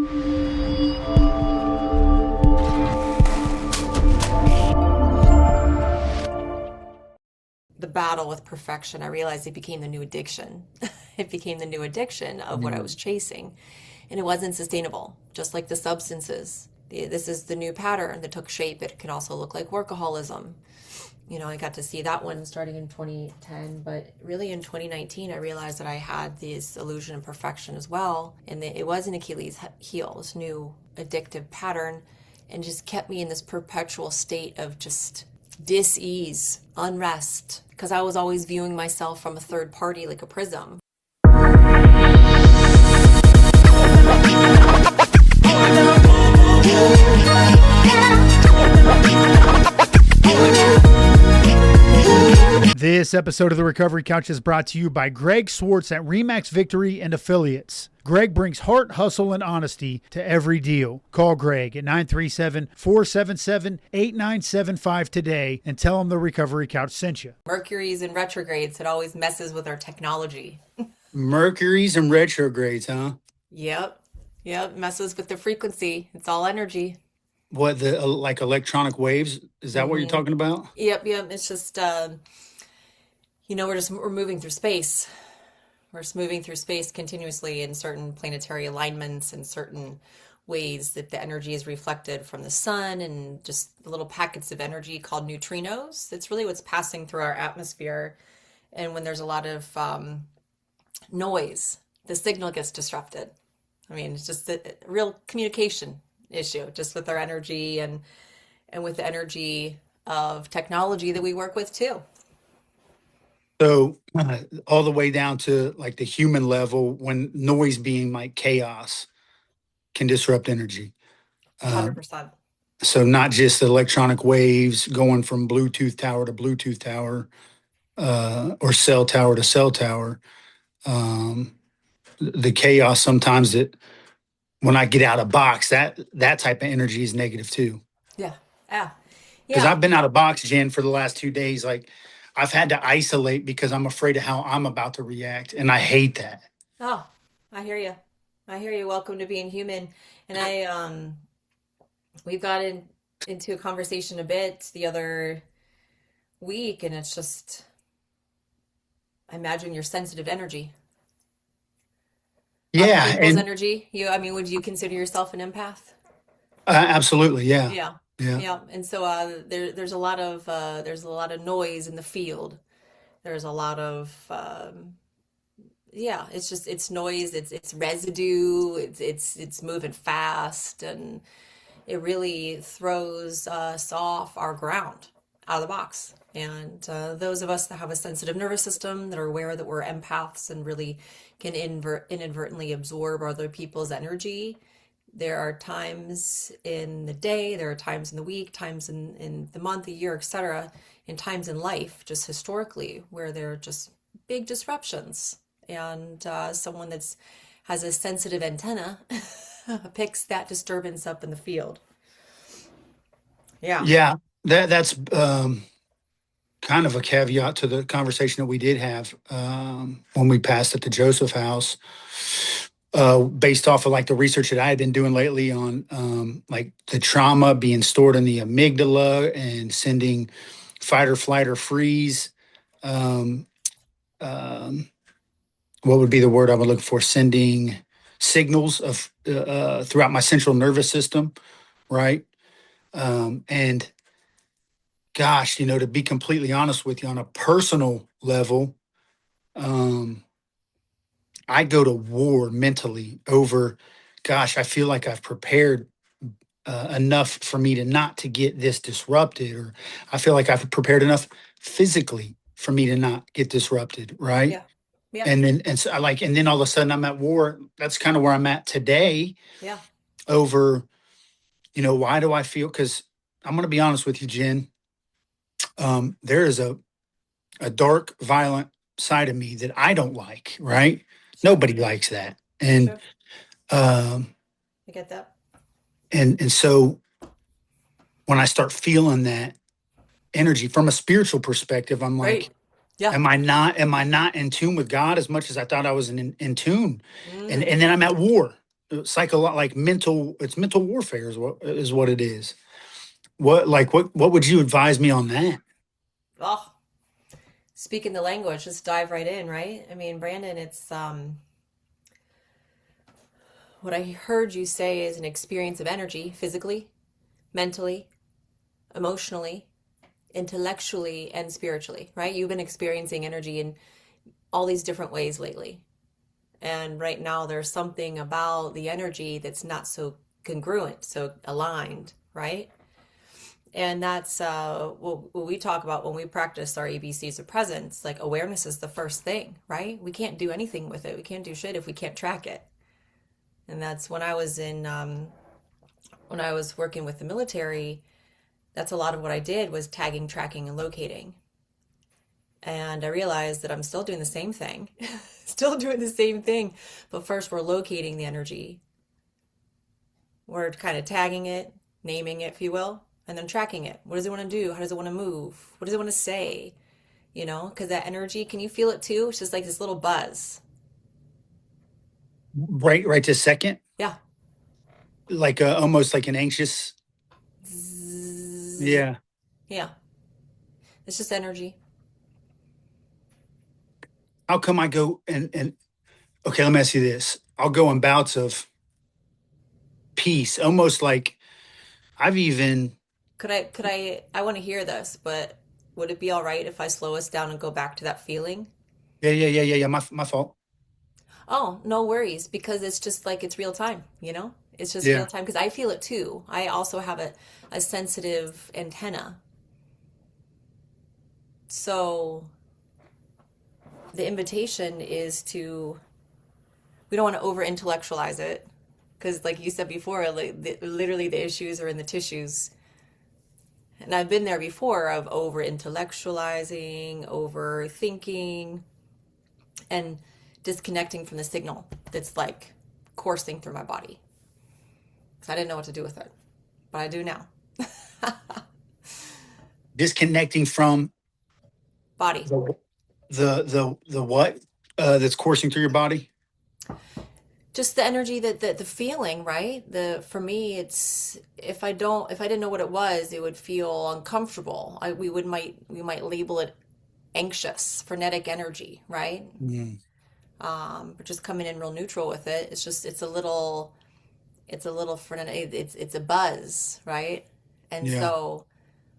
The battle with perfection, I realized it became the new addiction. It became the new addiction of what I was chasing. And it wasn't sustainable, just like the substances. This is the new pattern that took shape. It can also look like workaholism. I got to see that one starting in 2010, but really in 2019, I realized that I had this illusion of perfection as well. And that it was an Achilles heel, this new addictive pattern, and just kept me in this perpetual state of just dis-ease, unrest, because I was always viewing myself from a third party like a prism. This episode of The Recovery Couch is brought to you by Greg Swartz at Remax Victory and Affiliates. Greg brings heart, hustle, and honesty to every deal. Call Greg at 937-477-8975 today and tell him The Recovery Couch sent you. Mercury's in retrogrades. It always messes with our technology. Mercury's in retrogrades, huh? Yep. Messes with the frequency. It's all energy. What, the like electronic waves? Is that what you're talking about? Yep. It's just, we're moving through space. We're just moving through space continuously in certain planetary alignments and certain ways that the energy is reflected from the sun and just little packets of energy called neutrinos. It's really what's passing through our atmosphere. And when there's a lot of noise, the signal gets disrupted. I mean, it's just a real communication issue, just with our energy and with the energy of technology that we work with too. So all the way down to like the human level, when noise being like chaos can disrupt energy. 100%. So not just the electronic waves going from Bluetooth tower to Bluetooth tower or cell tower to cell tower. The chaos sometimes that when I get out of box, that type of energy is negative too. Yeah. Because I've been out of box, Jen, for the last 2 days. Like I've had to isolate because I'm afraid of how I'm about to react. And I hate that. Oh, I hear you. Welcome to being human. And we got into a conversation a bit the other week, and it's just, I imagine your sensitive energy. Yeah. People's energy. Would you consider yourself an empath? Absolutely. Yeah. Yeah. And so there's a lot of noise in the field. There's a lot of it's noise, it's residue, it's moving fast, and it really throws us off our ground, out of the box. And those of us that have a sensitive nervous system, that are aware that we're empaths and really can inadvertently absorb other people's energy. There are times in the day, there are times in the week, times in the month, the year, etc., and times in life, just historically, where there are just big disruptions. And someone has a sensitive antenna picks that disturbance up in the field. Yeah. That's kind of a caveat to the conversation that we did have when we passed at the Joseph House. Based off of like the research that I had been doing lately on like the trauma being stored in the amygdala and sending fight or flight or freeze. What would be the word I would look for? Sending signals of throughout my central nervous system, right? And gosh, to be completely honest with you, on a personal level, I go to war mentally over, gosh, I feel like I've prepared enough for me to get this disrupted, or I feel like I've prepared enough physically for me to not get disrupted, right? Yeah. And then all of a sudden I'm at war. That's kind of where I'm at today. Yeah. Over, why do I feel? Because I'm going to be honest with you, Jen. There is a dark, violent side of me that I don't like, right? Nobody likes that. And Sure. I get that. And so when I start feeling that energy from a spiritual perspective, I'm like, Right. Yeah. am I not in tune with God as much as I thought I was in tune? And then I'm at war. psycho like mental. It's mental warfare is what it is. What would you advise me on that? Oh, speaking the language, just dive right in, right? I mean, Brandon, it's what I heard you say is an experience of energy, physically, mentally, emotionally, intellectually, and spiritually, right? You've been experiencing energy in all these different ways lately. And right now, there's something about the energy that's not so congruent, so aligned, right? And that's what we talk about when we practice our ABCs of presence. Like awareness is the first thing, right? We can't do anything with it. We can't do shit if we can't track it. And that's when I was working with the military. That's a lot of what I did was tagging, tracking, and locating. And I realized that I'm still doing the same thing, still doing the same thing. But first, we're locating the energy. We're kind of tagging it, naming it, if you will, and then tracking it. What does it want to do? How does it want to move? What does it want to say? You know, because that energy, can you feel it too? It's just like this little buzz. Right this second, Yeah. like almost like an anxious. Zzz. Yeah. Yeah. It's just energy. How come I go and okay? Let me ask you this. I'll go in bouts of peace, almost like I've even. I want to hear this, but would it be all right if I slow us down and go back to that feeling? Yeah. My fault. Oh, no worries, because it's just like it's real time, you know? It's just real Yeah. time because I feel it too. I also have a sensitive antenna. So the invitation is to, we don't want to over intellectualize it because, like you said before, like literally the issues are in the tissues. And I've been there before of over intellectualizing, overthinking, and disconnecting from the signal that's like coursing through my body. Because I didn't know what to do with it, but I do now. Disconnecting from Body. the what that's coursing through your body. Just the energy that the feeling, right? The For me, it's if I didn't know what it was, it would feel uncomfortable. We might label it anxious, frenetic energy, right? Mm, But just coming in real neutral with it, it's a little frenetic. It's a buzz, right? And yeah. so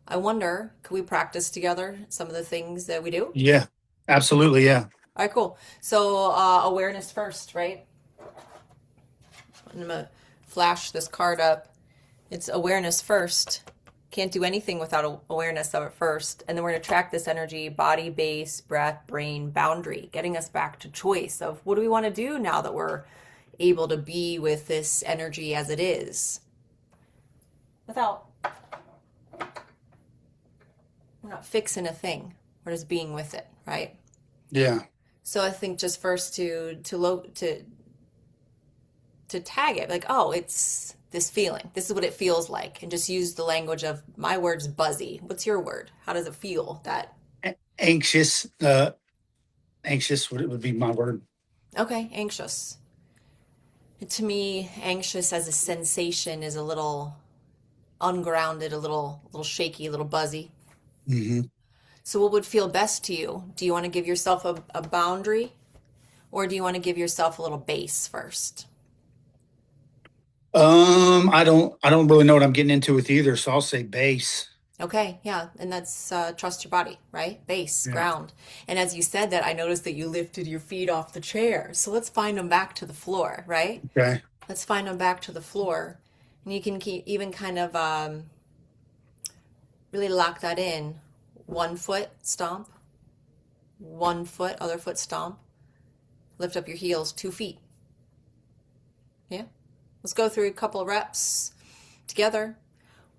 I wonder, could we practice together some of the things that we do? Yeah. Absolutely. Yeah. All right, cool. So awareness first, right? I'm gonna flash this card up. It's awareness first. Can't do anything without awareness of it first. And then we're going to track this energy, body, base, breath, brain, boundary, getting us back to choice of what do we want to do now that we're able to be with this energy as it is. Without, we're not fixing a thing. We're just being with it, right? Yeah. So I think just first to tag it, like, oh, it's this feeling. This is what it feels like, and just use the language of my word's buzzy. What's your word? How does it feel? That Anxious. Anxious would be my word. okay, anxious. To me, anxious as a sensation is a little ungrounded, a little shaky, a little buzzy. Hmm. So, what would feel best to you? Do you want to give yourself a boundary, or do you want to give yourself a little base first? I don't really know what I'm getting into with either, so I'll say base. Okay, yeah, and that's trust your body, right? Base, Yeah. ground. And as you said that, I noticed that you lifted your feet off the chair. So let's find them back to the floor, right? Okay. Let's find them back to the floor. And you can keep even kind of really lock that in. 1 foot stomp, 1 foot, other foot stomp. Lift up your heels, 2 feet. Yeah. Let's go through a couple of reps together.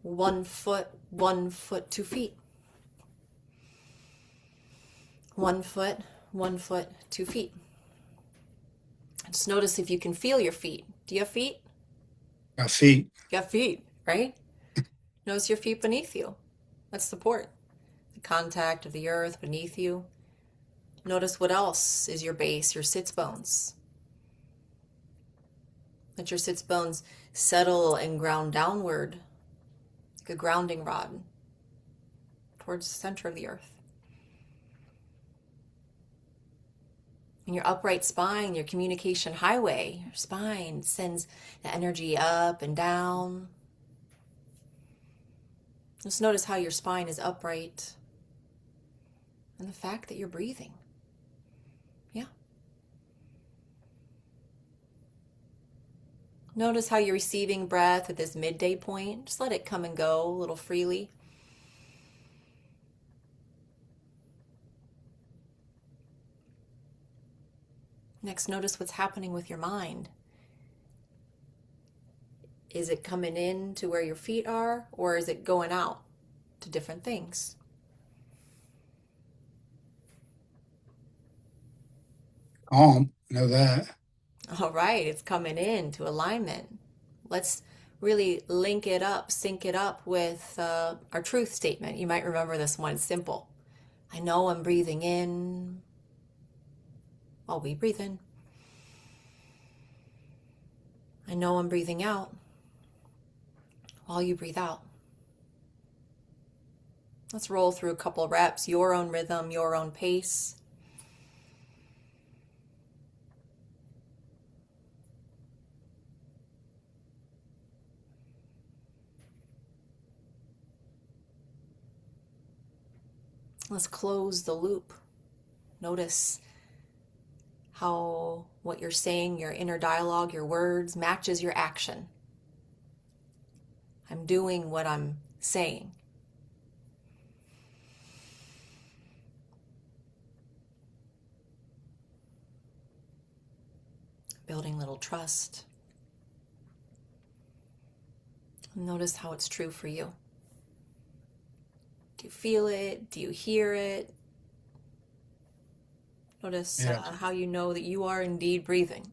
1 foot, 1 foot, 2 feet. 1 foot, 1 foot, 2 feet. Just notice if you can feel your feet. Do you have feet? Got feet. You have feet, right? Notice your feet beneath you. That's support. The contact of the earth beneath you. Notice what else is your base, your sits bones. Let your sits bones settle and ground downward, like a grounding rod towards the center of the earth. And your upright spine, your communication highway, your spine sends the energy up and down. Just notice how your spine is upright and the fact that you're breathing. Yeah. Notice how you're receiving breath at this midday point. Just let it come and go a little freely. Next, notice what's happening with your mind. Is it coming in to where your feet are, or is it going out to different things? Calm, know that. All right, it's coming in to alignment. Let's really link it up, sync it up with our truth statement. You might remember this one. It's simple. I know I'm breathing in while we breathe in. I know I'm breathing out while you breathe out. Let's roll through a couple reps, your own rhythm, your own pace. Let's close the loop. Notice how what you're saying, your inner dialogue, your words matches your action. I'm doing what I'm saying. Building little trust. Notice how it's true for you. Do you feel it? Do you hear it? Notice how you know that you are indeed breathing.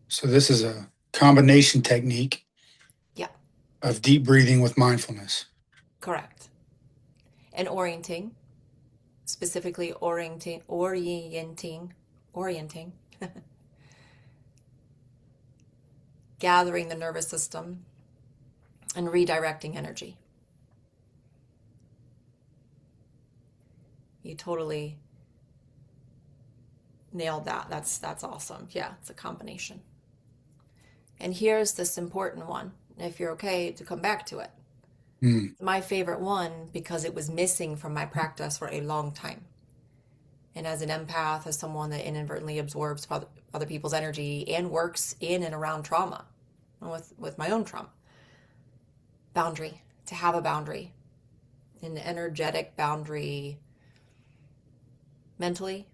So this is a combination technique Yeah, of deep breathing with mindfulness. correct. And orienting, specifically orienting, gathering the nervous system and redirecting energy. You totally nailed that. That's awesome. Yeah, it's a combination. And here's this important one, if you're okay to come back to it. My favorite one because it was missing from my practice for a long time. And as an empath, as someone that inadvertently absorbs other people's energy and works in and around trauma, with my own trauma. Boundary, to have a boundary, an energetic boundary mentally,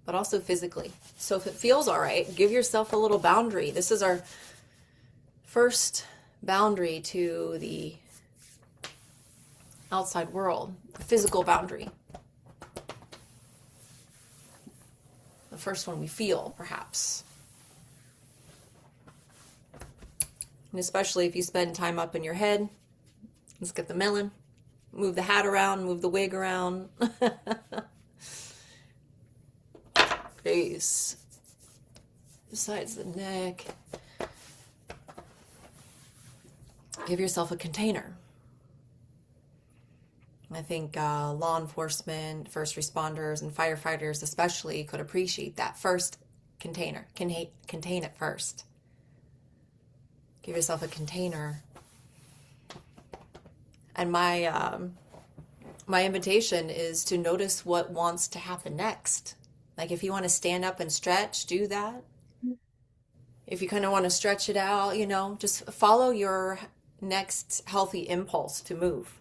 but also physically. So if it feels all right, give yourself a little boundary. This is our first boundary to the outside world, the physical boundary. The first one we feel, perhaps. And especially if you spend time up in your head, let's get the melon, move the hat around, move the wig around. Face, besides the neck. Give yourself a container. I think law enforcement, first responders, and firefighters especially could appreciate that first container. Contain it first. Give yourself a container. And my invitation is to notice what wants to happen next. Like if you want to stand up and stretch, do that. If you kind of want to stretch it out, just follow your next healthy impulse to move.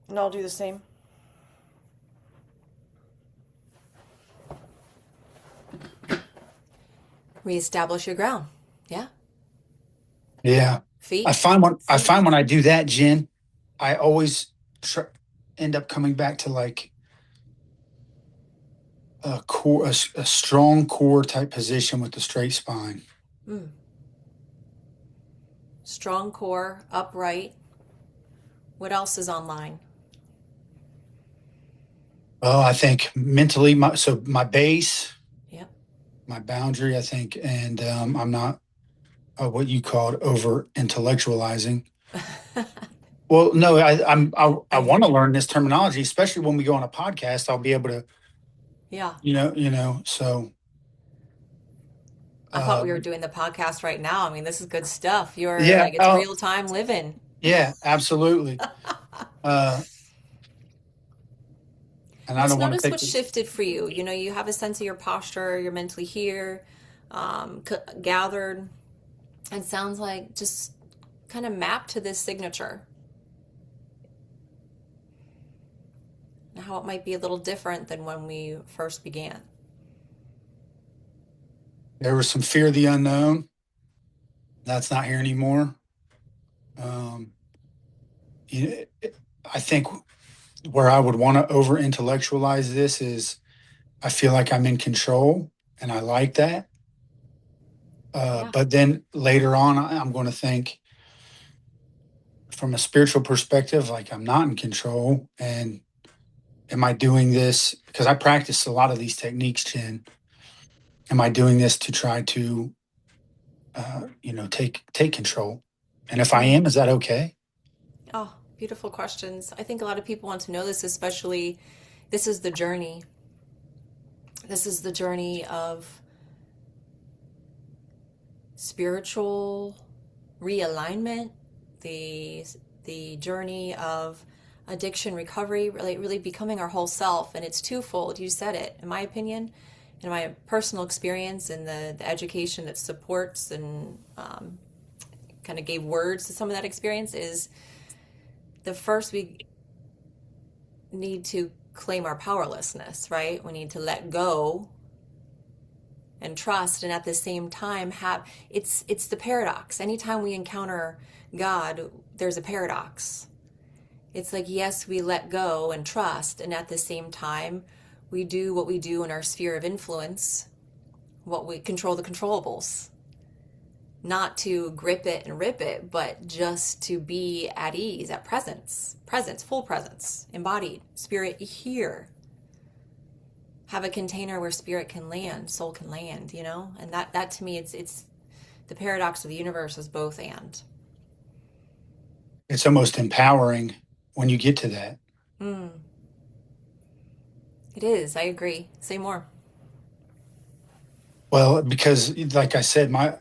And I'll do the same. Reestablish your ground. Yeah. Yeah. Feet. I find when I do that, Jen, I always end up coming back to like a core, a strong core type position with the straight spine. Strong core, upright. What else is online? Well, I think mentally, my base, Yep. my boundary, I think, and I'm not what you called over intellectualizing. Well, no, I I want hear to you. learn this terminology, especially when we go on a podcast. I'll be able to, Yeah. So I thought we were um, doing the podcast right now. I mean, this is good stuff. You're yeah, like, it's real time living. yeah, absolutely. Uh, and I Let's don't want to notice take what shifted for you. You know, you have a sense of your posture, you're mentally here, gathered. It sounds like just kind of map to this signature. How it might be a little different than when we first began. there was some fear of the unknown. That's not here anymore. Um, you I think where I would want to over intellectualize this is I feel like I'm in control and I like that. Yeah. But then later on, I'm going to think from a spiritual perspective, like I'm not in control. And am I doing this? Because I practice a lot of these techniques, Jen. Am I doing this to try to, take control? And if I Mm. am, is that okay? Oh, beautiful questions. I think a lot of people want to know this, especially this is the journey. This is the journey of spiritual realignment, the the journey of addiction recovery, really becoming our whole self, and it's twofold. You said it, in my opinion, in my personal experience, and the education that supports and kind of gave words to some of that experience is the first we need to claim our powerlessness, right? We need to let go and trust, and at the same time have it's the paradox. Anytime we encounter God, there's a paradox. It's like, yes, we let go and trust, and at the same time we do what we do in our sphere of influence, what we control, the controllables, not to grip it and rip it, but just to be at ease, at presence, full presence, embodied spirit here. Have a container where spirit can land, soul can land, you know? And that to me, it's the paradox of the universe is both and. It's almost empowering when you get to that. Mm, it is. I agree. Say more. Well, because like I said, my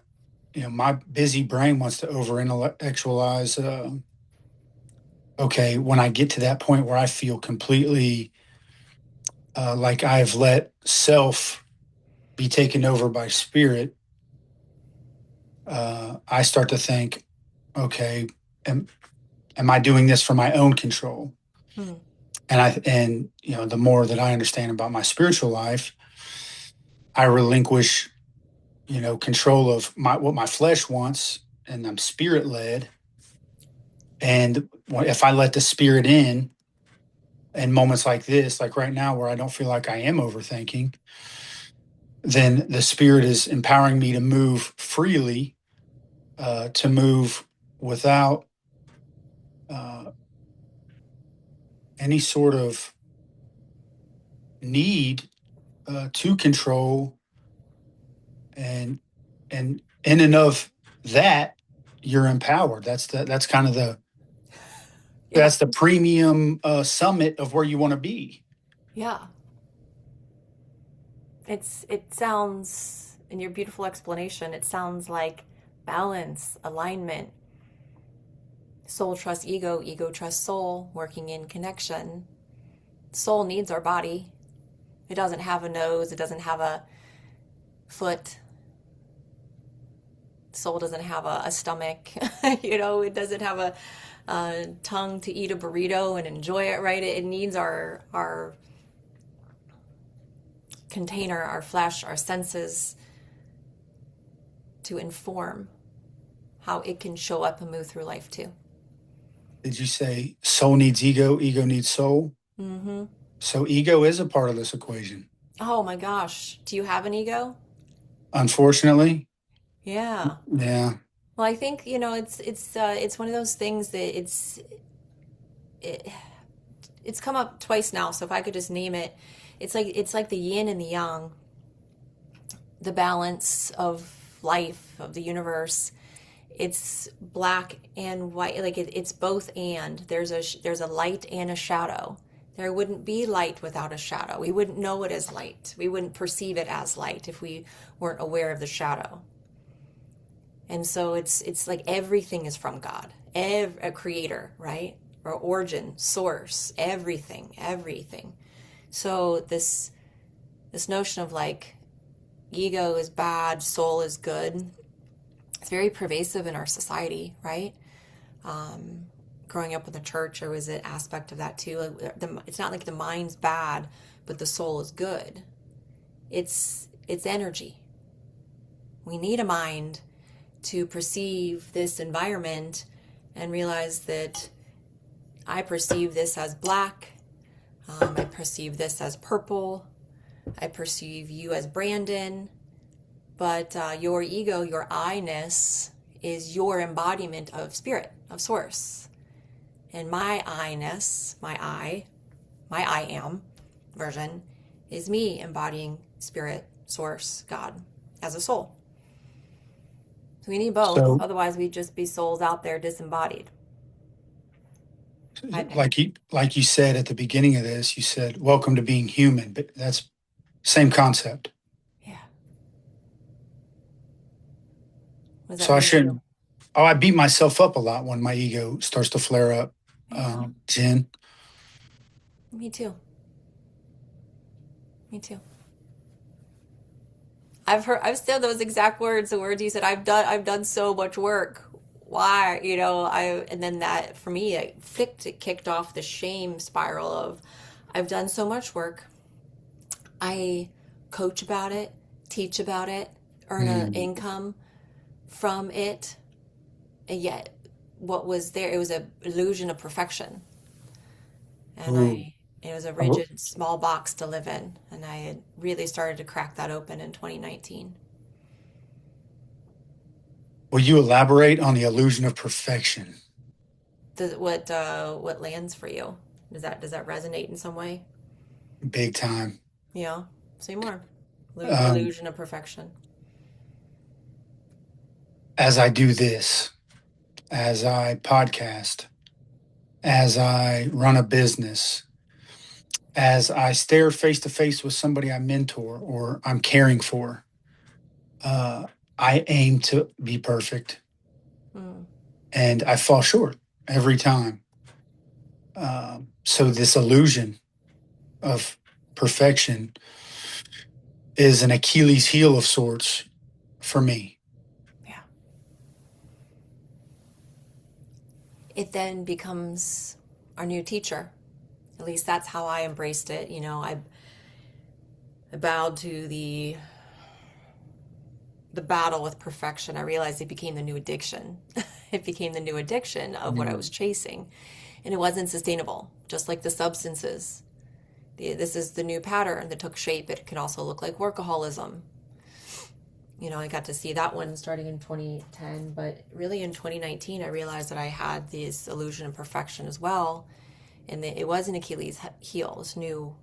busy brain wants to over intellectualize. Okay, when I get to that point where I feel completely like I've let self be taken over by spirit, I start to think, okay, am, am I doing this for my own control? Mm, And the more that I understand about my spiritual life, I relinquish, control of what my flesh wants, and I'm spirit led. And if I let the spirit in moments like this, like right now, where I don't feel like I am overthinking, then the spirit is empowering me to move freely, to move without uh, any sort of need to control. And in and of that, you're empowered. That's kind of the yeah. that's the premium summit of where you want to be. Yeah. It sounds, in your beautiful explanation, it sounds like balance, alignment, soul trusts ego, ego trusts soul, working in connection. Soul needs our body. It doesn't have a nose, it doesn't have a foot, soul doesn't have a stomach. It doesn't have a tongue to eat a burrito and enjoy it, right? It needs our container, our flesh, our senses to inform how it can show up and move through life too. Did you say soul needs ego, ego needs soul? Mm-hmm. So ego is a part of this equation. Oh my gosh, do you have an ego? Unfortunately, Yeah. yeah. Well, I think it's one of those things that it it's come up twice now, so if I could just name it, it's like the yin and the yang, the balance of life, of the universe. It's black and white, like it's both and. There's a light and a shadow. There wouldn't be light without a shadow. We wouldn't know it as light. We wouldn't perceive it as light if we weren't aware of the shadow. And so it's like everything is from God, a creator, right? Or origin, source, everything. So this notion of like ego is bad, soul is good, it's very pervasive in our society, right? Growing up in the church, there was an aspect of that too. Like it's not like the mind's bad, but the soul is good. It's energy. We need a mind to perceive this environment and realize that I perceive this as black, I perceive this as purple, I perceive you as Brandon, but your ego, your I-ness, is your embodiment of spirit, of source. And my I-ness, my I am version, is me embodying spirit, source, God, as a soul. So we need both. So, Otherwise, we'd just be souls out there disembodied. I think. like you said at the beginning of this, you said, "Welcome to being human," but that's same concept. Yeah. What does that So I mean to you? shouldn't. Oh, I beat myself up a lot when my ego starts to flare up. Yeah. Jen, Me too. Me too. I've said those exact words, the words you said. I've done so much work. Why? And then that for me, it kicked off the shame spiral of, I've done so much work. I coach about it, teach about it, earn an mm, income from it, and yet what was there? It was an illusion of perfection, and ooh, it was a rigid small box to live in, and I had really started to crack that open in 2019. will you elaborate on the illusion of perfection? What lands for you? Does that resonate in some way? Big time. Yeah, say more. Um, Illusion of perfection. as I do this, as I podcast, as I run a business, as I stare face to face with somebody I mentor or I'm caring for, uh, I aim to be perfect Mm, and I fall short every time. So, this illusion of perfection is an Achilles heel of sorts for me. yeah. It then becomes our new teacher. At least that's how I embraced it. I bowed to the battle with perfection. I realized it became the new addiction. It became the new addiction of what I was Mm. chasing. And it wasn't sustainable, just like the substances. This is the new pattern that took shape. It can also look like workaholism. I got to see that one starting in 2010, but really in 2019, I realized that I had this illusion of perfection as well. And it was an Achilles heel, this new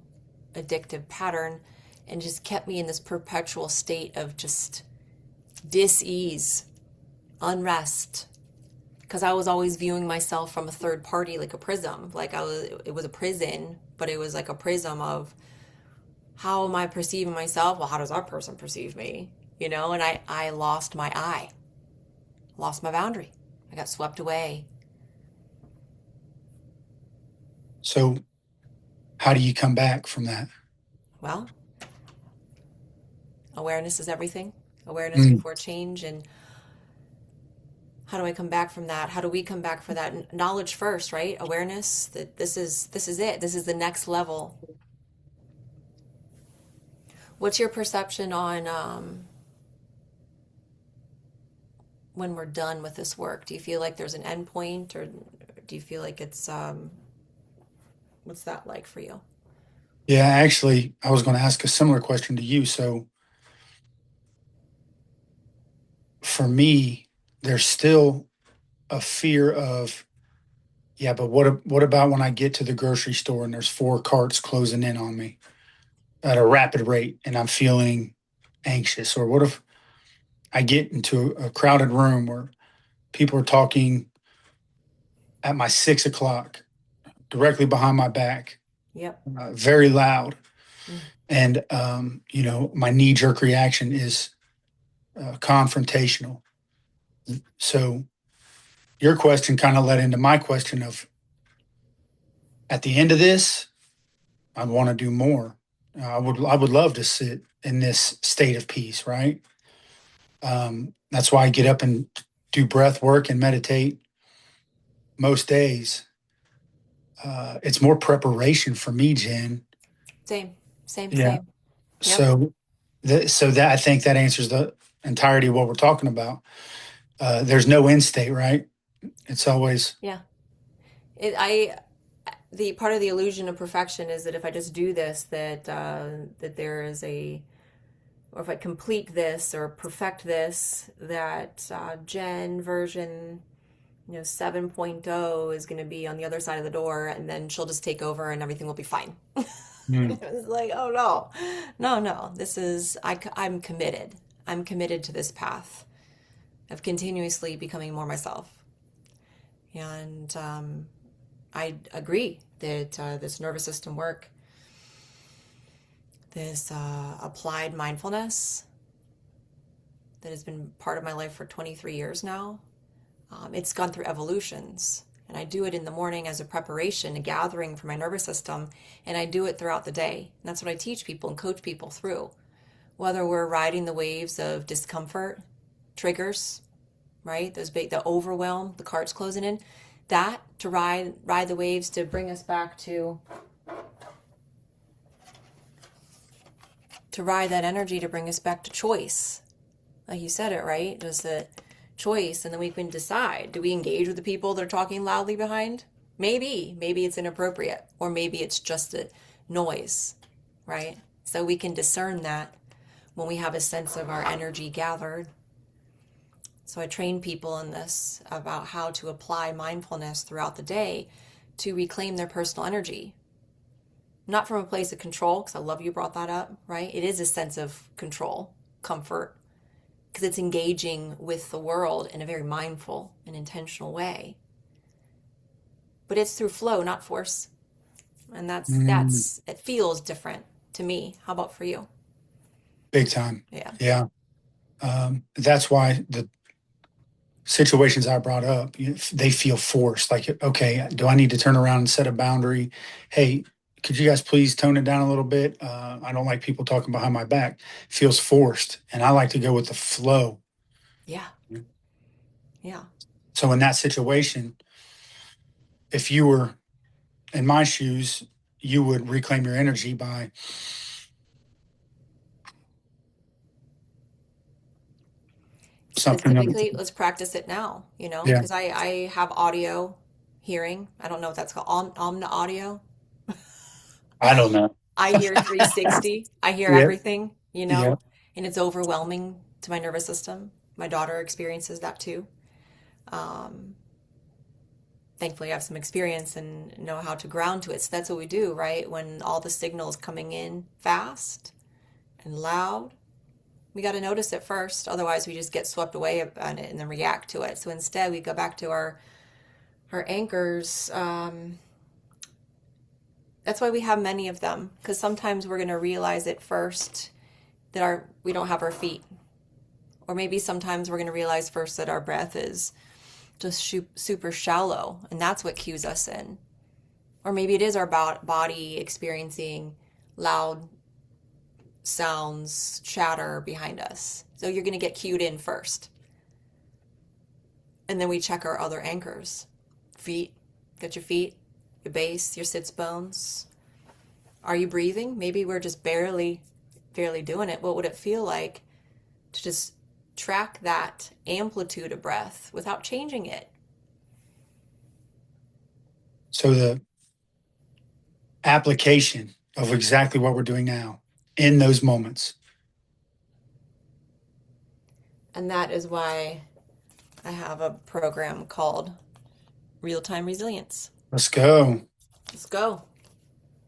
addictive pattern, and just kept me in this perpetual state of just dis-ease, unrest, because I was always viewing myself from a third party, like a prism. It was a prison, but it was like a prism of, how am I perceiving myself? Well, how does that person perceive me? And I lost my lost my boundary. I got swept away. So, how do you come back from that? Well, awareness is everything. Awareness Mm. before change. And how do I come back from that? How do we come back for that? Knowledge first, right? Awareness that this is it. This is the next level. What's your perception on when we're done with this work? Do you feel like there's an end point, or do you feel like it's what's that like for you? Yeah, actually, I was going to ask a similar question to you. So, for me, there's still a fear of, Yeah, but what about when I get to the grocery store and there's 4 carts closing in on me at a rapid rate and I'm feeling anxious? Or what if I get into a crowded room where people are talking at my 6 o'clock directly behind my back, Yep. very loud, Mm. and my knee jerk reaction is confrontational. So your question kind of led into my question of, at the end of this, I'd want to do more. I would love to sit in this state of peace, right? That's why I get up and do breath work and meditate most days. It's more preparation for me, Jen. Same, same, Yeah. same. Yep. So that I think that answers the entirety of what we're talking about. There's no end state, right? It's always Yeah. I the part of the illusion of perfection is that if I just do this, that there is a, or if I complete this or perfect this, that Jen version 7.0 is going to be on the other side of the door, and then she'll just take over and everything will be fine. mm, It's like, oh no, no, no. This is I'm committed. I'm committed to this path of continuously becoming more myself. And I agree that this nervous system work, this applied mindfulness that has been part of my life for 23 years now, it's gone through evolutions. And I do it in the morning as a preparation, a gathering for my nervous system, and I do it throughout the day. And that's what I teach people and coach people through. Whether we're riding the waves of discomfort, triggers, right? The overwhelm, the carts closing in, that to ride the waves to bring us back to ride that energy to bring us back to choice. Like you said it, right? Just the choice, and then we can decide, do we engage with the people that are talking loudly behind? Maybe it's inappropriate, or maybe it's just a noise, right? So we can discern that when we have a sense of our energy gathered. So I train people in this about how to apply mindfulness throughout the day to reclaim their personal energy. Not from a place of control, because I love you brought that up, right? It is a sense of control, comfort, because it's engaging with the world in a very mindful and intentional way. But it's through flow, not force. And mm, it feels different to me. How about for you? big time. Yeah. Yeah. That's why the situations I brought up, they feel forced. Like, okay, do I need to turn around and set a boundary? Hey, could you guys please tone it down a little bit? I don't like people talking behind my back. Feels forced, and I like to go with the flow. Yeah. Yeah. So in that situation, if you were in my shoes, you would reclaim your energy by something. Specifically, let's practice it now, Yeah, because I have audio hearing. I don't know what that's called. Omna audio. I don't know. I hear 360. I hear Yeah, everything, yeah. and it's overwhelming to my nervous system. My daughter experiences that too. Um, Thankfully, I have some experience and know how to ground to it. So that's what we do, right? When all the signals coming in fast and loud, we got to notice it first. Otherwise, we just get swept away on it and then react to it. So instead, we go back to our anchors. That's why we have many of them, because sometimes we're going to realize it first that we don't have our feet, or maybe sometimes we're going to realize first that our breath is just super shallow, and that's what cues us in. Or maybe it is our body experiencing loud sounds, chatter behind us. So you're going to get cued in first. And then we check our other anchors. Feet, got your feet, your base, your sits bones. Are you breathing? Maybe we're just barely doing it. What would it feel like to just track that amplitude of breath without changing it? So the application of exactly what we're doing now in those moments. And that is why I have a program called real-time resilience. Let's go. Let's go.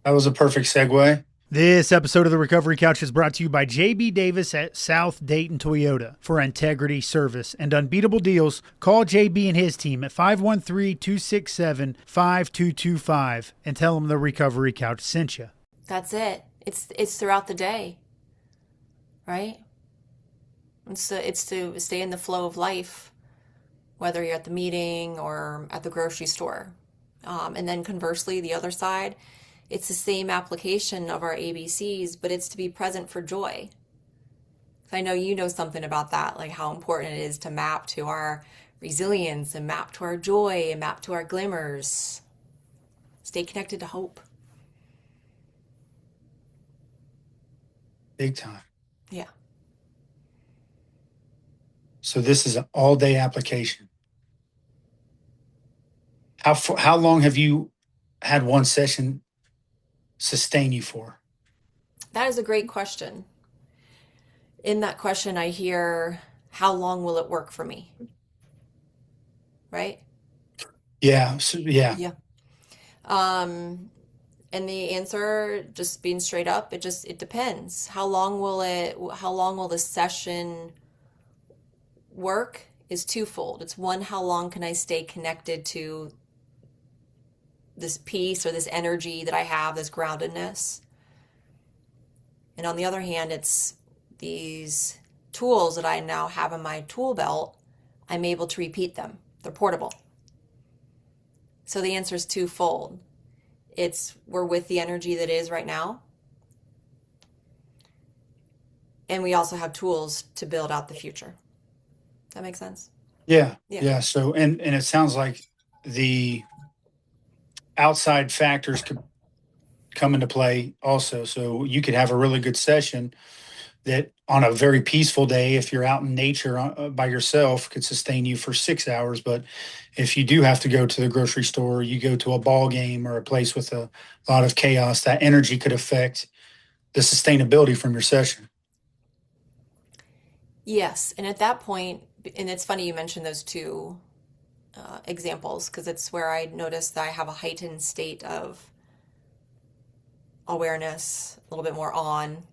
That was a perfect segue. This episode of the Recovery Couch is brought to you by JB Davis at South Dayton Toyota. For integrity, service, and unbeatable deals, call JB and his team at 513-267-5225 and tell them the Recovery Couch sent you. That's it. It's throughout the day, right? It's to stay in the flow of life, whether you're at the meeting or at the grocery store. And then conversely, the other side, it's the same application of our ABCs, but it's to be present for joy. I know you know something about that, like how important it is to map to our resilience and map to our joy and map to our glimmers. Stay connected to hope. Big time. Yeah. So this is an all-day application. How long have you had one session sustain you for? That is a great question. In that question, I hear, how long will it work for me? Right? Yeah. So, yeah. Yeah. And the answer, just being straight up, it depends. How long will the session work is twofold. It's one, how long can I stay connected to this peace or this energy that I have, this groundedness? And on the other hand, it's these tools that I now have in my tool belt. I'm able to repeat them. They're portable. So the answer is twofold. We're with the energy that is right now. And we also have tools to build out the future. That makes sense? Yeah. Yeah. Yeah. So, and it sounds like the outside factors could come into play also. So you could have a really good session that on a very peaceful day, if you're out in nature by yourself, could sustain you for 6 hours. But if you do have to go to the grocery store, you go to a ball game or a place with a lot of chaos, that energy could affect the sustainability from your session. Yes. And at that point, and it's funny you mentioned those two examples, because it's where I noticed that I have a heightened state of awareness, a little bit more on.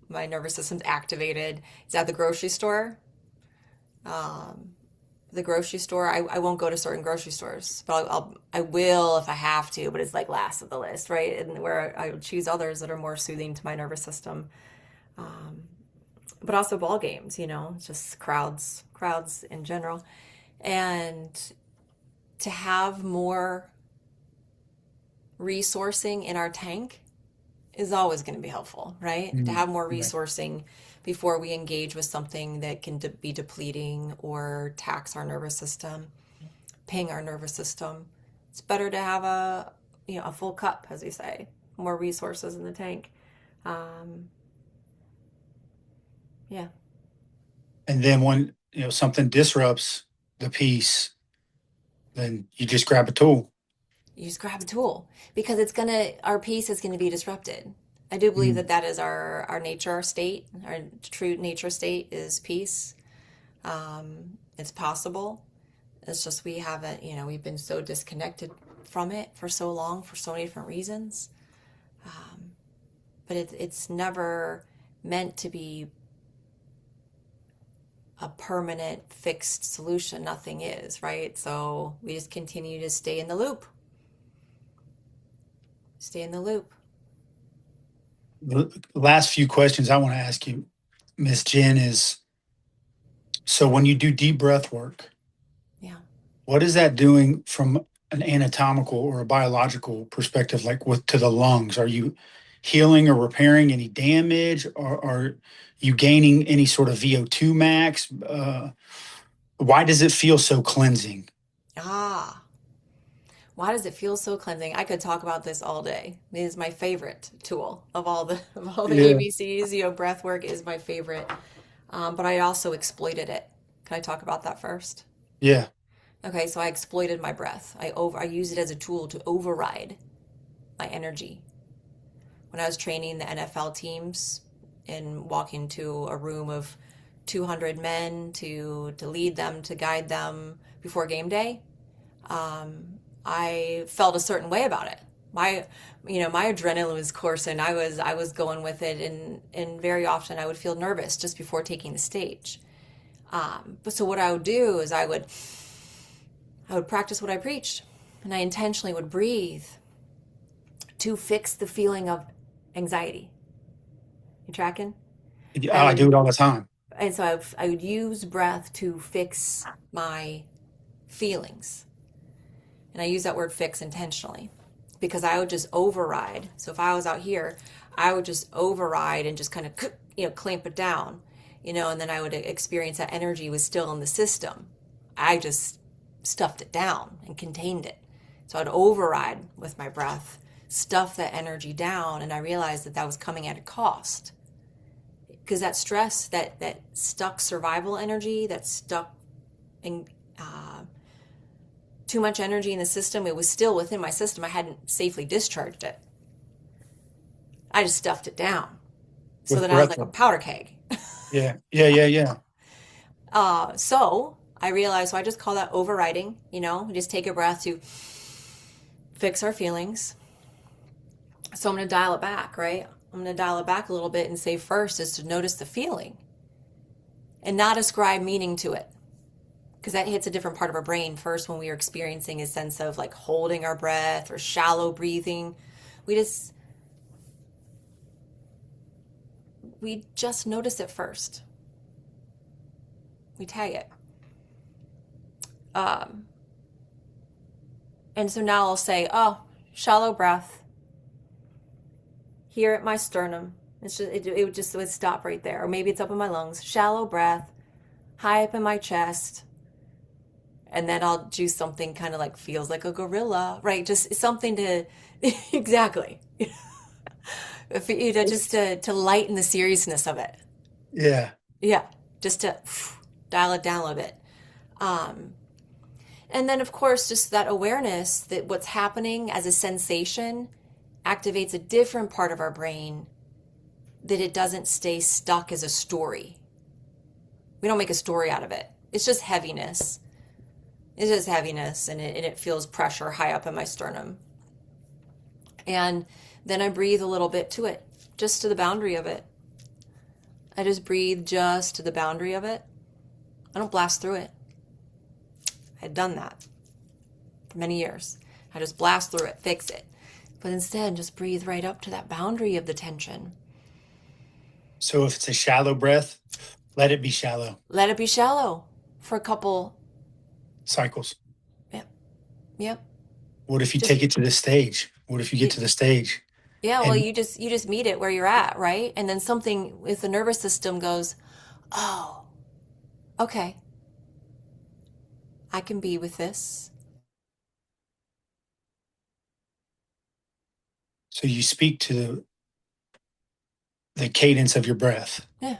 My nervous system's activated. It's at the grocery store. The grocery store, I won't go to certain grocery stores, but I will if I have to, but it's like last of the list, right? And where I choose others that are more soothing to my nervous system. But also ball games, just crowds in general. And to have more resourcing in our tank is always going to be helpful, right? To have more resourcing before we engage with something that can be depleting or tax our nervous system, ping our nervous system. It's better to have a full cup, as we say, more resources in the tank. Yeah. And then when something disrupts the peace, then you just grab a tool. You just grab a tool because our peace is gonna be disrupted. I do believe that is our nature, our state, our true nature state is peace. It's possible. It's just we haven't, we've been so disconnected from it for so long for so many different reasons. But it's never meant to be a permanent fixed solution. Nothing is, right? So we just continue to stay in the loop. Stay in the loop. The last few questions I want to ask you, Miss Jen, is so when you do deep breath work, Yeah. what is that doing from an anatomical or a biological perspective, like to the lungs? Are you healing or repairing any damage, or are you gaining any sort of VO2 max? Why does it feel so cleansing? Why does it feel so cleansing? I could talk about this all day. It is my favorite tool of all the Yeah. ABCs. Breath work is my favorite. But I also exploited it. Can I talk about that first? Yeah. Okay, so I exploited my breath. I use it as a tool to override my energy. When I was training the NFL teams and walking to a room of 200 men to lead them, to guide them before game day, I felt a certain way about it. My, my adrenaline was coursing. I was going with it, and very often I would feel nervous just before taking the stage. But so what I would do is I would practice what I preached, and I intentionally would breathe to fix the feeling of anxiety. You tracking? And I I do would, it all the time. and so I would use breath to fix my feelings. And I use that word fix intentionally because I would just override. So if I was out here, I would just override and just kind of, clamp it down, and then I would experience that energy was still in the system. I just stuffed it down and contained it. So I'd override with my breath, stuff that energy down, and I realized that that was coming at a cost. Because that stress, that stuck survival energy, that stuck in, too much energy in the system, it was still within my system. I hadn't safely discharged it. I just stuffed it down. So With then I was breath like a work. powder keg. Yeah, yeah, yeah, yeah. So I realized, so I just call that overriding. We just take a breath to fix our feelings. So I'm going to dial it back, right? I'm going to dial it back a little bit and say first is to notice the feeling and not ascribe meaning to it. Because that hits a different part of our brain. First, when we are experiencing a sense of like holding our breath or shallow breathing, we just we just notice it first. We tag it. Um, and so now I'll say, oh, shallow breath here at my sternum. It would stop right there. Or maybe it's up in my lungs. Shallow breath, high up in my chest. And then I'll do something kind of like feels like a gorilla, right? Just something to, exactly. Just to lighten the seriousness of it. Yeah. Yeah, just to dial it down a little bit. Um, and then, of course, just that awareness that what's happening as a sensation activates a different part of our brain, that it doesn't stay stuck as a story. We don't make a story out of it. It's just heaviness. It's just heaviness, and it feels pressure high up in my sternum. And then I breathe a little bit to it, just to the boundary of it. I just breathe just to the boundary of it. I don't blast through it. I had done that for many years. I just blast through it, fix it. But instead, just breathe right up to that boundary of the tension. So if it's a shallow breath, let it be shallow. Let it be shallow for a couple. Cycles. Yep, yep. What if you Just take it to the stage? What if you get to the stage yeah. Well, and you just meet it where you're at, right? And then something with the nervous system goes, oh, okay, I can be with this. so you speak to the cadence of your breath? Yeah.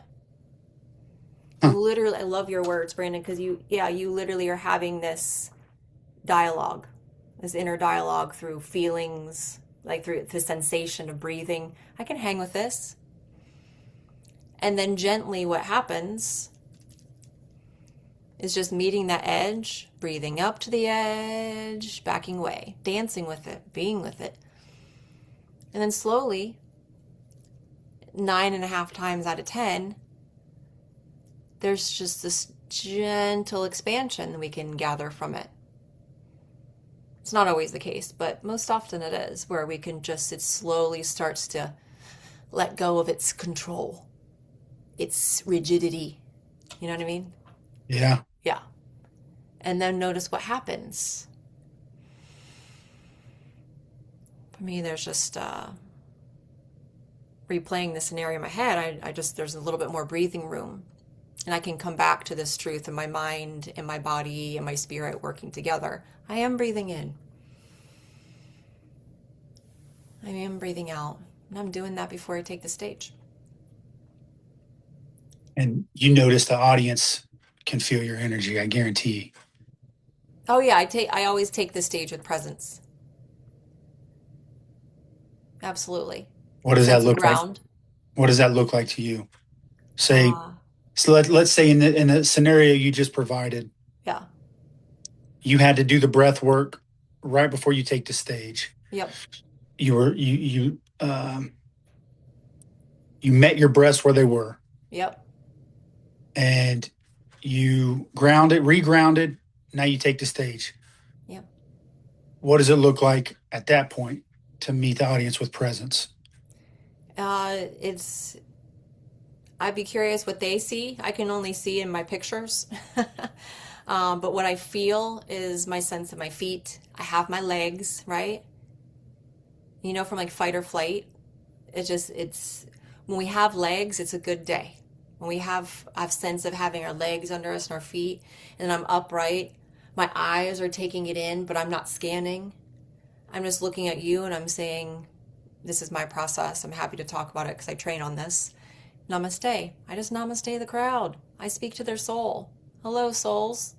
Huh. You literally, I love your words, Brandon, because you literally are having this dialogue, this inner dialogue through feelings, like through the sensation of breathing. I can hang with this. And then gently, what happens is just meeting that edge, breathing up to the edge, backing away, dancing with it, being with it. And then slowly, 9.5 times out of 10, there's just this gentle expansion we can gather from it. It's not always the case, but most often it is, where we can just, it slowly starts to let go of its control, its rigidity. You know what I mean? Yeah. Yeah. And then notice what happens. For me, there's just replaying the scenario in my head. There's a little bit more breathing room. And I can come back to this truth in my mind and my body and my spirit working together. I am breathing in. I am breathing out. And I'm doing that before I take the stage. And you notice the audience can feel your energy, I guarantee. Oh yeah, I always take the stage with presence. Absolutely. What does that Sense of look like? ground. What does that look like to you? Say, Uh so let's say in the scenario you just provided, yeah. you had to do the breath work right before you take the stage. Yep. You met your breaths where they were, Yep. and you grounded, regrounded. Now you take the stage. Yep. What does it look like at that point to meet the audience with presence? It's I'd be curious what they see. I can only see in my pictures. But what I feel is my sense of my feet. I have my legs, right? From like fight or flight. It's when we have legs, it's a good day. When we have sense of having our legs under us and our feet, and I'm upright, my eyes are taking it in, but I'm not scanning. I'm just looking at you and I'm saying, this is my process. I'm happy to talk about it because I train on this. Namaste. I just namaste the crowd. I speak to their soul. Hello, souls.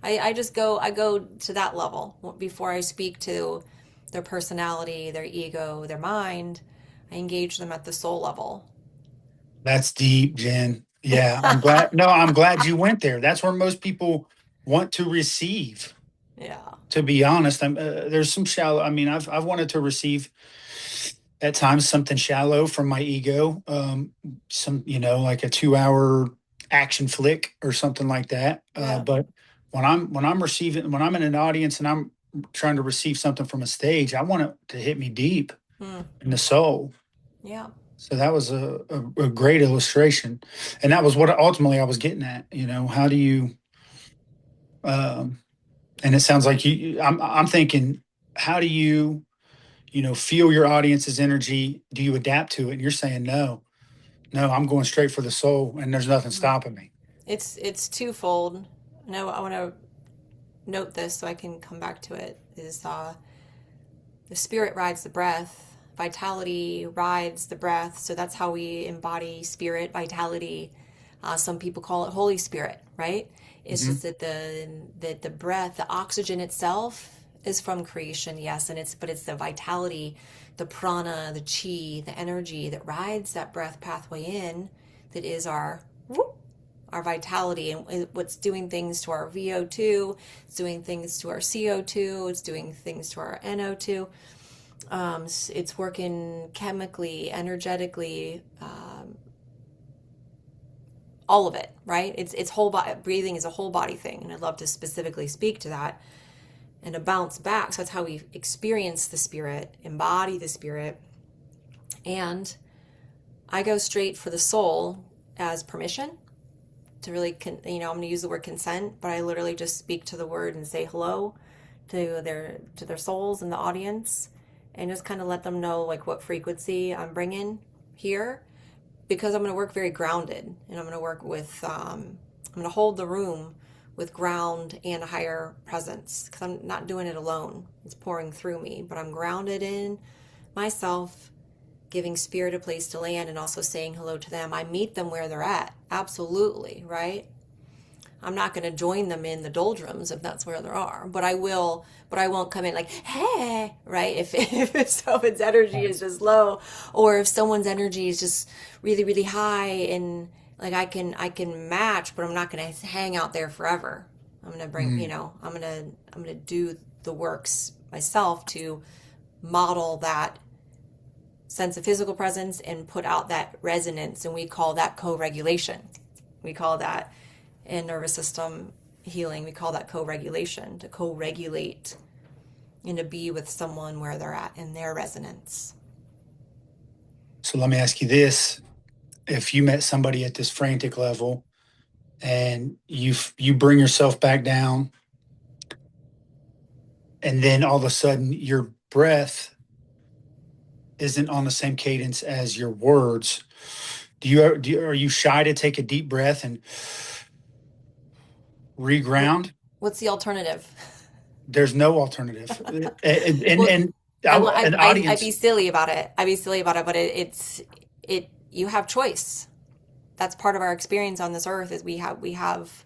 I go to that level before I speak to their personality, their ego, their mind. I engage them at the soul level. That's deep, Jen. Yeah, I'm glad. No, I'm glad you went there. That's where most people want to receive. Yeah. To be honest, there's some shallow. I mean, I've wanted to receive at times something shallow from my ego. Some, like a 2 hour action flick or something like that. Yeah. But when I'm in an audience and I'm trying to receive something from a stage, I want it to hit me deep Hmm. in the soul. Yeah. So that was a great illustration, and that was what ultimately I was getting at. How do you? And it sounds like you. I'm thinking, how do you? Feel your audience's energy? Do you adapt to it? And you're saying no, no. I'm going straight for the soul, and there's nothing Mhm. stopping me. It's twofold. No, I want to note this so I can come back to it. Is the spirit rides the breath, vitality rides the breath. So that's how we embody spirit, vitality. Some people call it Holy Spirit, right? It's Hmm. just that the breath, the oxygen itself is from creation, yes, and it's the vitality, the prana, the chi, the energy that rides that breath pathway in, that is our vitality, and what's doing things to our VO2, it's doing things to our CO2, it's doing things to our NO2. It's working chemically, energetically, all of it, right? It's whole body. Breathing is a whole body thing, and I'd love to specifically speak to that and to bounce back. So that's how we experience the spirit, embody the spirit, and I go straight for the soul as permission to really, I'm going to use the word consent, but I literally just speak to the word and say hello to their souls in the audience, and just kind of let them know like what frequency I'm bringing here, because I'm going to work very grounded, and I'm going to work with I'm going to hold the room with ground and a higher presence, because I'm not doing it alone. It's pouring through me, but I'm grounded in myself, giving spirit a place to land, and also saying hello to them. I meet them where they're at. Absolutely, right? I'm not going to join them in the doldrums if that's where they are, but I will. But I won't come in like, hey, right? If someone's energy is just low, or if someone's energy is just really really high, and like I can match, but I'm not going to hang out there forever. I'm going to bring, Mm. I'm going to do the works myself to model that sense of physical presence and put out that resonance, and we call that co-regulation. We call that in nervous system healing, we call that co-regulation, to co-regulate and to be with someone where they're at in their resonance. So let me ask you this: if you met somebody at this frantic level, and you bring yourself back down, and then all of a sudden your breath isn't on the same cadence as your words, are you shy to take a deep breath and reground? What's the alternative? There's no alternative. Well, An I'd be audience. silly about it. I'd be silly about it, but you have choice. That's part of our experience on this earth, is we have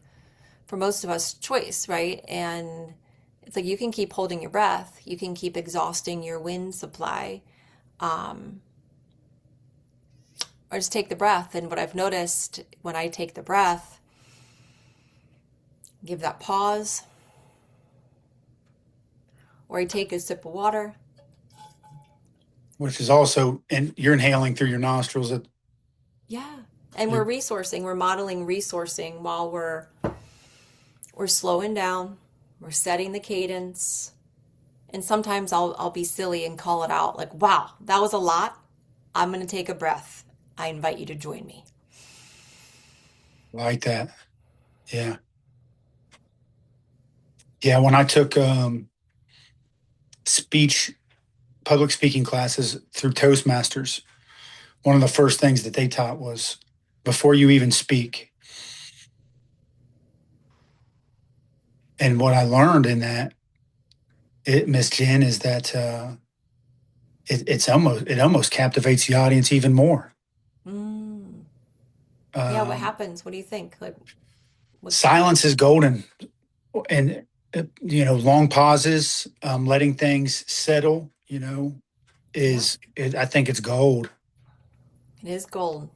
for most of us choice, right? And it's like you can keep holding your breath, you can keep exhausting your wind supply, or just take the breath. And what I've noticed when I take the breath, give that pause, or I take a sip of water. Which is also, and you're inhaling through your nostrils. Yeah. And we're It, resourcing, we're modeling resourcing while we're slowing down, we're setting the cadence. And sometimes I'll be silly and call it out like, wow, that was a lot. I'm going to take a breath. I invite you to join me. like that. Yeah. Yeah. When I took speech, public speaking classes through Toastmasters, one of the first things that they taught was before you even speak. And what I learned in that, Miss Jen, is that it almost captivates the audience even more. Mm. Yeah, what Um, happens? What do you think? Like, what's Silence is golden, and long pauses, letting things settle. yeah, I think it's gold. it is gold.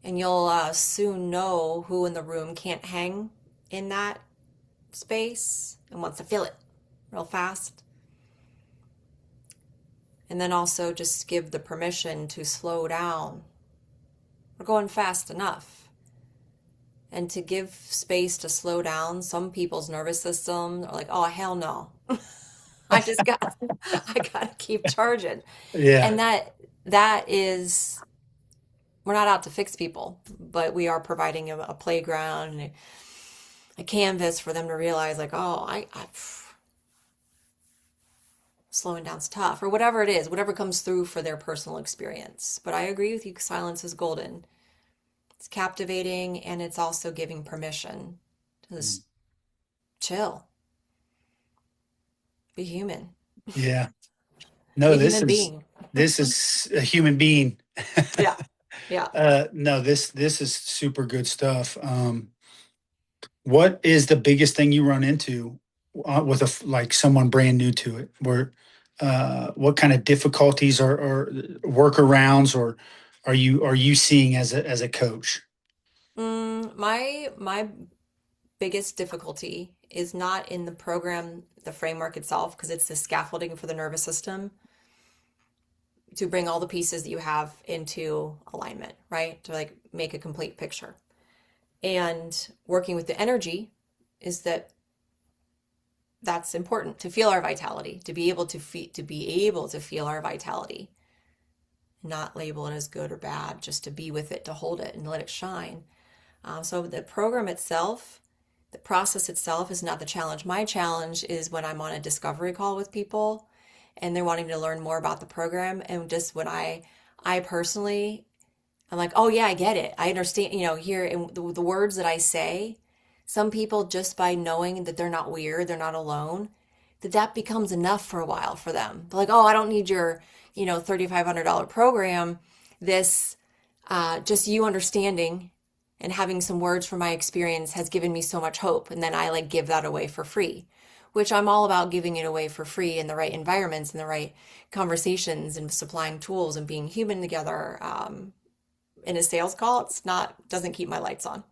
And you'll soon know who in the room can't hang in that space and wants to feel it real fast. And then also just give the permission to slow down. We're going fast enough. And to give space to slow down, some people's nervous system are like, oh, hell no. I gotta keep charging. Yeah. And that is, we're not out to fix people, but we are providing a playground and a canvas for them to realize like, oh, slowing down's tough, or whatever it is, whatever comes through for their personal experience. But I agree with you, silence is golden. It's captivating, and it's also giving permission to just chill, be human, Yeah. be No, a human being. this is a human being. Yeah, yeah. No, this is super good stuff. What is the biggest thing you run into with like someone brand new to it? What kind of difficulties or workarounds or are you seeing as a coach? My biggest difficulty is not in the program, the framework itself, because it's the scaffolding for the nervous system to bring all the pieces that you have into alignment, right? To like make a complete picture. And working with the energy is that's important to feel our vitality, to be able to feel our vitality, not label it as good or bad, just to be with it, to hold it and let it shine. So the program itself, the process itself is not the challenge. My challenge is when I'm on a discovery call with people and they're wanting to learn more about the program, and just when I personally, I'm like, oh yeah, I get it. I understand, here in the words that I say, some people just by knowing that they're not weird, they're not alone, that becomes enough for a while for them. They're like, oh, I don't need your, $3,500 program. This, just you understanding and having some words from my experience has given me so much hope. And then I like give that away for free, which I'm all about giving it away for free in the right environments and the right conversations and supplying tools and being human together. In a sales call, doesn't keep my lights on.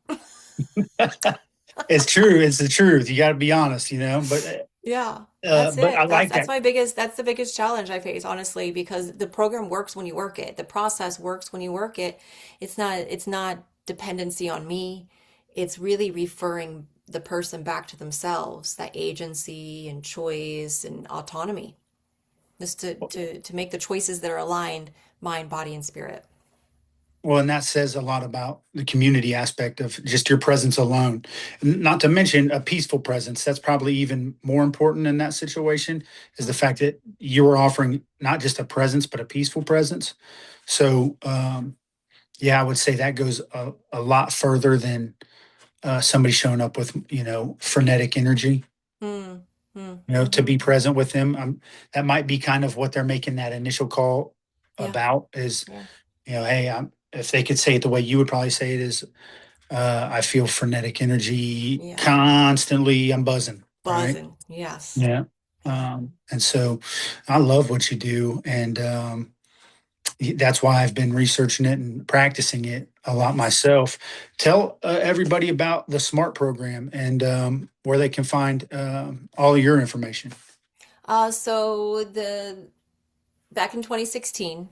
It's true. It's the truth. You got to be honest, But Yeah, that's but I it. like that. That's the biggest challenge I face, honestly, because the program works when you work it. The process works when you work it. It's not dependency on me. It's really referring the person back to themselves, that agency and choice and autonomy. Just to make the choices that are aligned, mind, body, and spirit. Well, and that says a lot about the community aspect of just your presence alone. Not to mention a peaceful presence. That's probably even more important in that situation is the fact that you are offering not just a presence, but a peaceful presence. So, yeah, I would say that goes a lot further than somebody showing up with, frenetic energy. Mm, mm, To mm-hmm. be present with them. That might be kind of what they're making that initial call Yeah, about is, yeah, hey, if they could say it the way you would probably say it is, I feel frenetic energy yeah. constantly. I'm buzzing. Right. Buzzing. Yes. Yeah. Yeah. And so I love what you do. And that's why I've been researching it and practicing it a lot Nice. myself. Tell everybody about the SMART program and where they can find all of your information. So the back in 2016,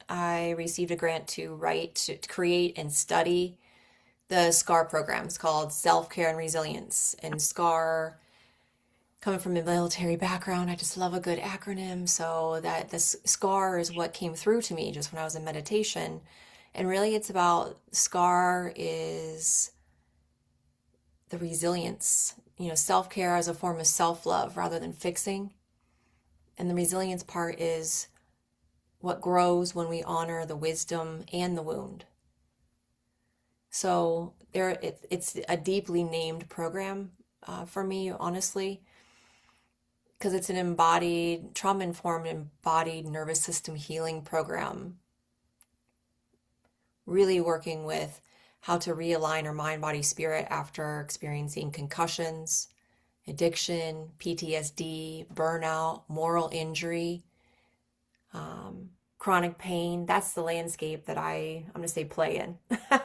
I received a grant to write, to create, and study the SCAR program. It's called Self Care and Resilience. And SCAR, coming from a military background, I just love a good acronym. So that this SCAR is what came through to me just when I was in meditation. And really, it's about SCAR is the resilience, self care as a form of self love rather than fixing. And the resilience part is what grows when we honor the wisdom and the wound. So it's a deeply named program for me, honestly, because it's an embodied, trauma-informed, embodied nervous system healing program, really working with how to realign our mind, body, spirit after experiencing concussions, addiction, PTSD, burnout, moral injury, chronic pain. That's the landscape that I'm going to say play in.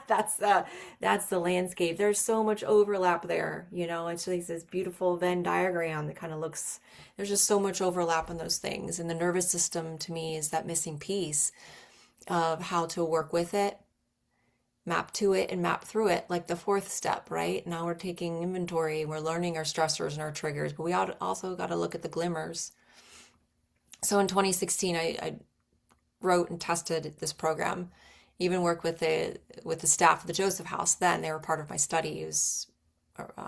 That's the landscape. There's so much overlap there. It's like this beautiful Venn diagram that kind of looks, there's just so much overlap in those things. And the nervous system to me is that missing piece of how to work with it, map to it, and map through it, like the fourth step, right? Now we're taking inventory, we're learning our stressors and our triggers, but we also got to look at the glimmers. So in 2016, I wrote and tested this program, even worked with the staff of the Joseph House. Then they were part of my study. It was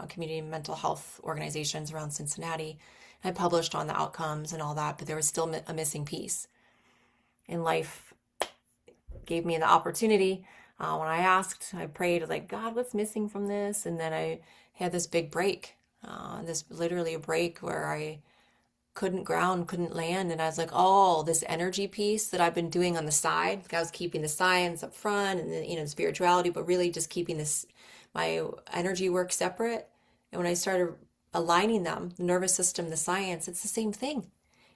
community mental health organizations around Cincinnati. I published on the outcomes and all that, but there was still a missing piece. And life gave me the opportunity. When I asked, I prayed, like, God, what's missing from this? And then I had this big break, this literally a break where I couldn't ground, couldn't land. And I was like, oh, this energy piece that I've been doing on the side. Like I was keeping the science up front and the spirituality, but really just keeping my energy work separate. And when I started aligning them, the nervous system, the science, it's the same thing.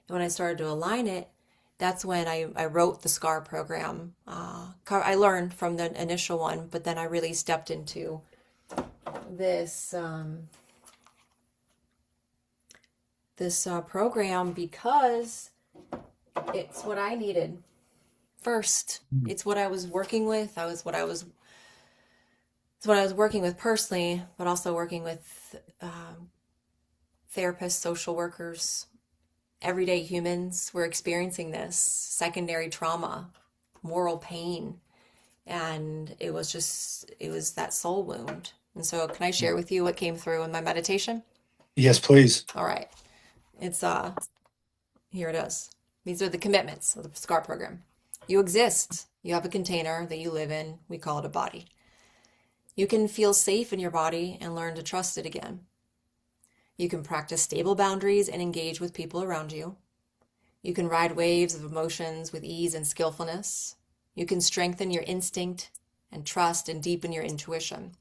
And when I started to align it, that's when I wrote the SCAR program. I learned from the initial one, but then I really stepped into this program because it's what I needed first. It's what I was working with. It's what I was working with personally, but also working with therapists, social workers, everyday humans were experiencing this secondary trauma, moral pain, and it was that soul wound. And so can I share with you what came through in my meditation? Yes, please. All right. It's here it is. These are the commitments of the SCAR program. You exist. You have a container that you live in. We call it a body. You can feel safe in your body and learn to trust it again. You can practice stable boundaries and engage with people around you. You can ride waves of emotions with ease and skillfulness. You can strengthen your instinct and trust and deepen your intuition.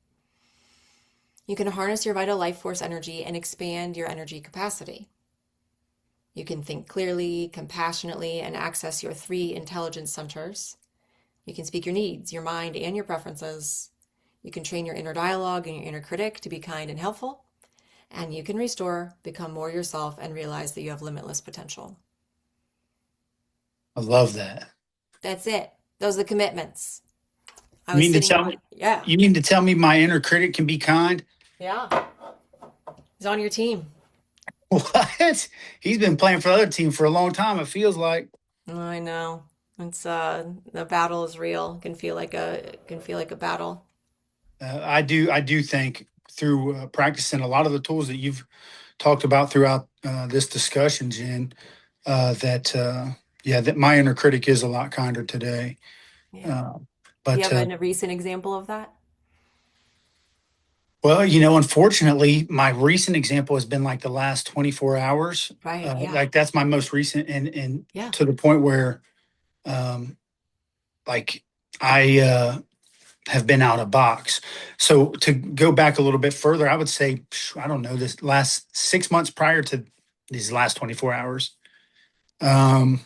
You can harness your vital life force energy and expand your energy capacity. You can think clearly, compassionately, and access your 3 intelligence centers. You can speak your needs, your mind, and your preferences. You can train your inner dialogue and your inner critic to be kind and helpful. And you can restore, become more yourself, and realize that you have limitless potential. I love that. That's it. Those are the commitments. You mean to tell me? Yeah. You mean to tell me my inner critic can be kind? Yeah. He's on your team. What? He's been playing for the other team for a long time, it feels like. I know. It's the battle is real. It can feel like a battle. I do think through practicing a lot of the tools that you've talked about throughout this discussion, Jen, that my inner critic is a lot kinder today. Yeah. Uh, Do you but have a recent example of that? Well, unfortunately, my recent example has been like the last 24 hours. Right. Yeah. Like that's my most recent, and Yeah. to the point where, um, like I have been out of box. So to go back a little bit further, I would say, I don't know, this last 6 months prior to these last 24 hours, um,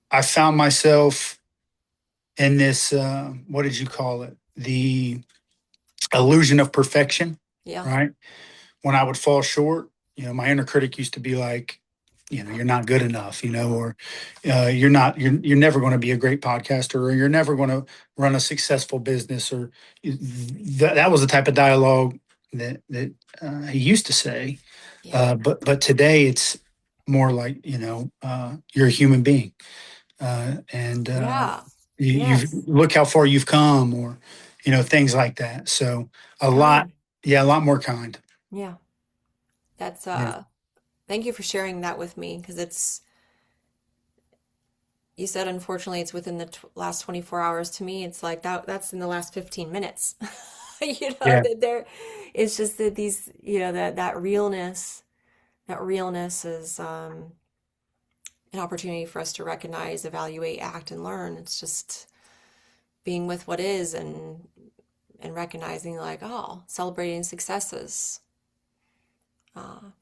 I found myself in this, what did you call it? The illusion of perfection, Yeah. right? When I would fall short, my inner critic used to be like, you're not good enough, or you're never going to be a great podcaster, or you're never going to run a successful business, or that was the type of dialogue that he used to say. Yeah. But today it's more like, you're a human being, and Yeah. you've Yes. look how far you've come, or things like that. So a lot, Kind. yeah, a lot more kind. Yeah. That's Yeah, thank you for sharing that with me because you said unfortunately it's within the last 24 hours. To me it's like that's in the last 15 minutes. yeah, That there it's just that these, that realness is an opportunity for us to recognize, evaluate, act, and learn. It's just being with what is and recognizing like, oh, celebrating successes.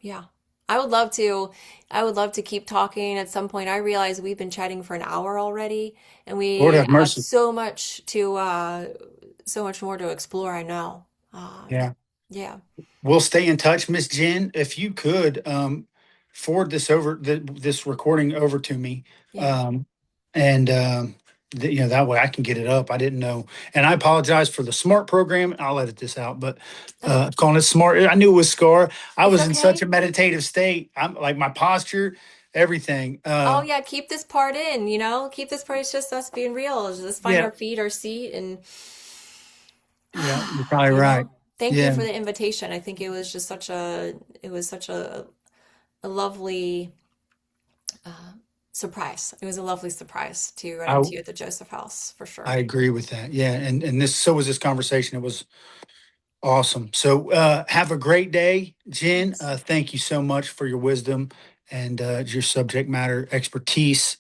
Yeah. I would love to I would love to keep talking. At some point I realize we've been chatting for an hour already and Lord we have have mercy. so much more to explore, I know. Um, Yeah. yeah. We'll stay in touch, Miss Jen. If you could forward this recording over to me, Yeah. um, and that way I can get it up. I didn't know, and I apologize for the smart program. I'll edit this out, but Oh, calling it smart, I knew it was Scar. I it's was in such okay. a meditative state. I'm like my posture, everything. Oh yeah, keep this part in, keep this part. It's just us being real. Just find Yeah, our feet, our seat, and yeah, you're probably you right. know, thank you Yeah, for the invitation. I think it was such a lovely surprise. It was a lovely surprise to run I into you at the Joseph House for I sure. agree with that. Yeah, and this so was this conversation. It was awesome. So have a great day, Jen. Thanks. Thank you so much for your wisdom and your subject matter expertise.